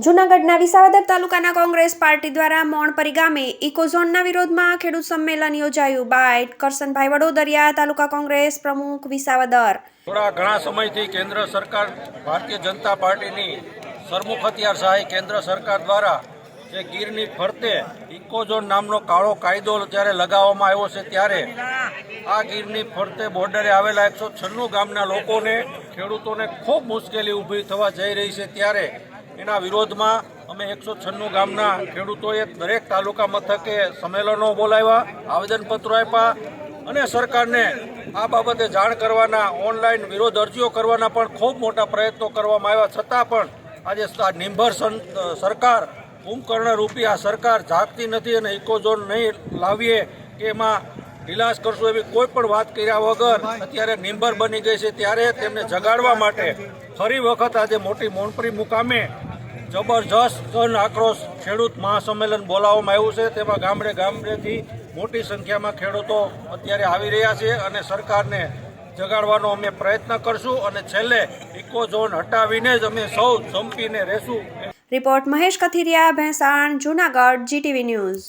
જૂનાગઢના વિસાવદર તાલુકાના કોંગ્રેસ પાર્ટી દ્વારા મોણપરી ગામે ઇકોઝોનના વિરોધમાં ખેડૂત સંમેલન યોજાયું. બાઇટ કરશનભાઈ વડોદરિયા, તાલુકા કોંગ્રેસ પ્રમુખ, વિસાવદર. ઘણા સમયથી કેન્દ્ર સરકાર, ભારતીય જનતા પાર્ટીની સરમુખ હથિયારશાહી કેન્દ્ર સરકાર દ્વારા જે ગીરની ફરતે ઇકોઝોન નામનો કાળો કાયદો જ્યારે લગાવવામાં આવ્યો છે, ત્યારે આ ગીરની ફરતે બોર્ડરે આવેલા 196 ગામના લોકોને, ખેડૂતોને ખૂબ મુશ્કેલી ઊભી થવા જઈ રહી છે. ત્યારે એના વિરોધમાં અમે 196 ગામના ખેડૂતોએ દરેક તાલુકા મથકે સંમેલનો બોલાવ્યા, આવેદનપત્રો આપ્યા અને સરકારને આ બાબતે જાણ કરવાના, ઓનલાઈન વિરોધ અરજીઓ કરવાના પણ ખૂબ મોટા પ્રયત્નો કરવામાં આવ્યા. છતાં પણ આજે નિંભર સરકાર, કુંભકર્ણ રૂપી આ સરકાર જાગતી નથી અને ઇકોઝોન નહીં લાવીએ કે એમાં ઢીલાસ કરશું એવી કોઈ પણ વાત કર્યા વગર અત્યારે નિંભર બની ગઈ છે. ત્યારે તેમને જગાડવા માટે ફરી વખત આજે મોટી મોણપરી મુકામે જબરજસ્ત જન આક્રોશ ખેડૂત મહાસંમેલન બોલાવવામાં આવ્યું છે. તેમાં ગામડે ગામડેથી મોટી સંખ્યામાં ખેડૂતો અત્યારે આવી રહ્યા છે અને સરકારને જગાડવાનો અમે પ્રયત્ન કરશું અને છેલ્લે ઇકોઝોન હટાવીને જ અમે સૌ સંપીને રહેશું. Report Mahesh Kathiriya, Bhesan, Junagadh, GTV news.